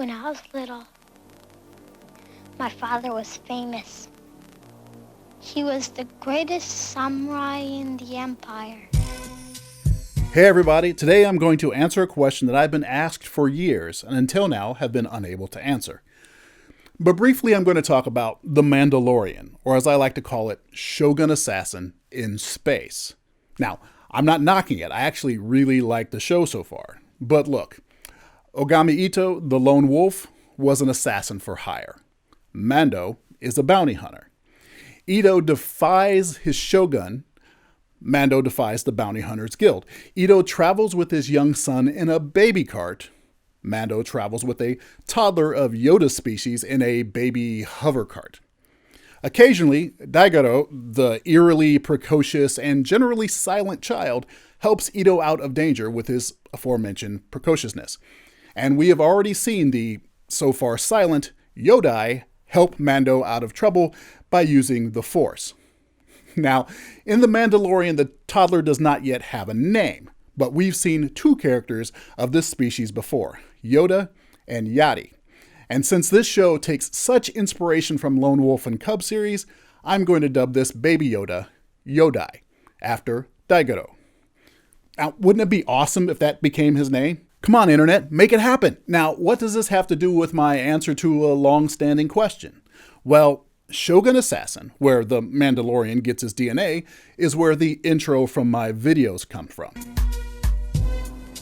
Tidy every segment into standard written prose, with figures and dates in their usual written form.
When I was little, my father was famous. He was the greatest samurai in the empire. Hey everybody, today I'm going to answer a question that I've been asked for years and until now have been unable to answer. But briefly I'm going to talk about The Mandalorian, or as I like to call it, Shogun Assassin in Space. Now, I'm not knocking it, I actually really like the show so far. But look, Ogami Ito, the lone wolf, was an assassin for hire. Mando is a bounty hunter. Ito defies his shogun. Mando defies the bounty hunters guild. Ito travels with his young son in a baby cart. Mando travels with a toddler of Yoda species in a baby hover cart. Occasionally, Daigoro, the eerily precocious and generally silent child, helps Ito out of danger with his aforementioned precociousness. And we have already seen the, so far silent, Yodai help Mando out of trouble by using the Force. Now, in The Mandalorian, the toddler does not yet have a name, but we've seen two characters of this species before, Yoda and Yadi. And since this show takes such inspiration from Lone Wolf and Cub series, I'm going to dub this baby Yoda, Yodai, after Daigoro. Now, wouldn't it be awesome if that became his name? Come on, Internet, make it happen! Now, what does this have to do with my answer to a long-standing question? Well, Shogun Assassin, where the Mandalorian gets his DNA, is where the intro from my videos come from.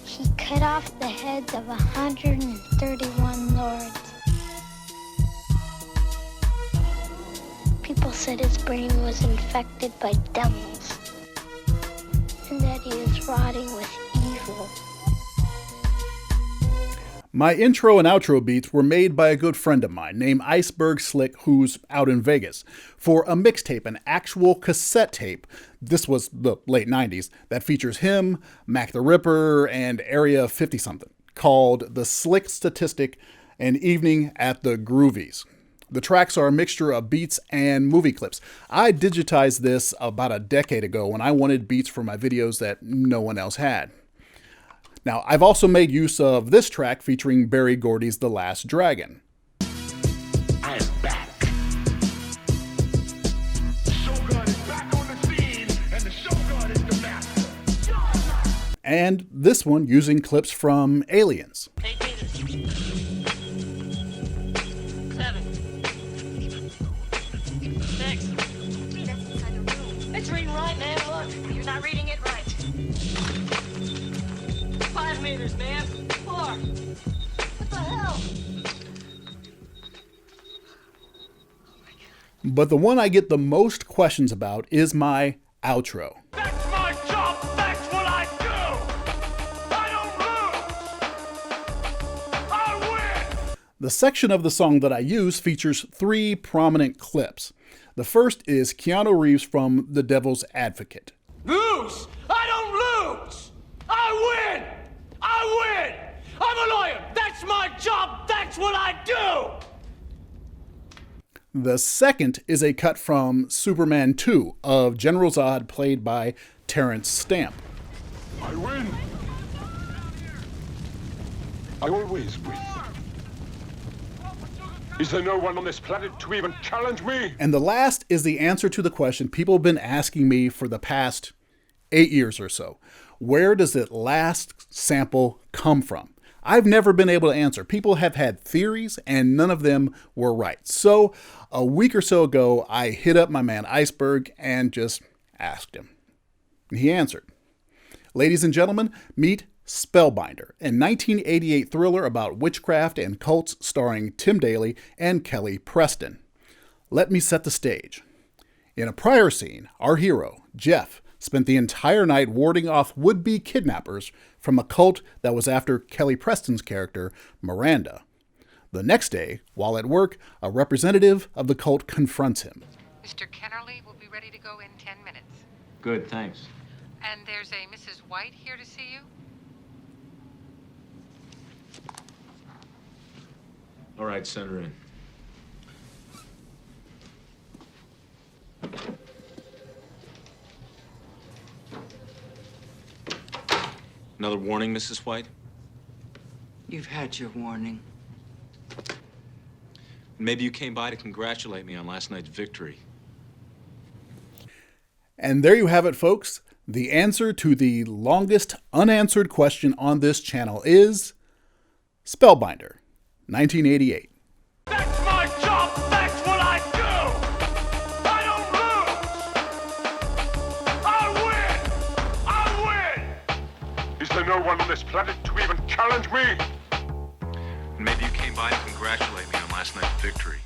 He cut off the heads of 131 lords. People said his brain was infected by devils, and that he is rotting with evil. My intro and outro beats were made by a good friend of mine named Iceberg Slick, who's out in Vegas, for a mixtape, an actual cassette tape. This was the late 90s, that features him, Mac the Ripper, and Area 50-something, called The Slick Statistic, An Evening at the Groovies. The tracks are a mixture of beats and movie clips. I digitized this about a decade ago when I wanted beats for my videos that no one else had. Now, I've also made use of this track featuring Berry Gordy's The Last Dragon. I am back. The Shogun is back on the scene, and the Shogun is the master. And this one using clips from Aliens. 8 meters. 7. 6. It's reading right, man. Look, you're not reading it right. 5 meters, man. 4. What the hell? But the one I get the most questions about is my outro. That's my job. That's what I do. I don't lose. I win. The section of the song that I use features 3 prominent clips. The first is Keanu Reeves from The Devil's Advocate. Lose. I don't lose. I win. I win. I'm a lawyer. That's my job. That's what I do. The second is a cut from Superman 2 of General Zod, played by Terrence Stamp. I win. I always win. Is there no one on this planet to even challenge me? And the last is the answer to the question people have been asking me for the past 8 years or so. Where does that last sample come from? I've never been able to answer. People have had theories and none of them were right. So a week or so ago, I hit up my man Iceberg and just asked him. He answered. Ladies and gentlemen, meet Spellbinder, a 1988 thriller about witchcraft and cults starring Tim Daly and Kelly Preston. Let me set the stage. In a prior scene, our hero, Jeff, spent the entire night warding off would-be kidnappers from a cult that was after Kelly Preston's character, Miranda. The next day, while at work, a representative of the cult confronts him. Mr. Kennerly will be ready to go in 10 minutes. Good, thanks. And there's a Mrs. White here to see you? All right, send her in. Another warning, Mrs. White? You've had your warning. Maybe you came by to congratulate me on last night's victory. And there you have it, folks. The answer to the longest unanswered question on this channel is Spellbinder, 1988. That's my job. That's what I do. I don't lose. I win. Is there no one on this planet to even challenge me? Maybe you came by to congratulate me on last night's victory.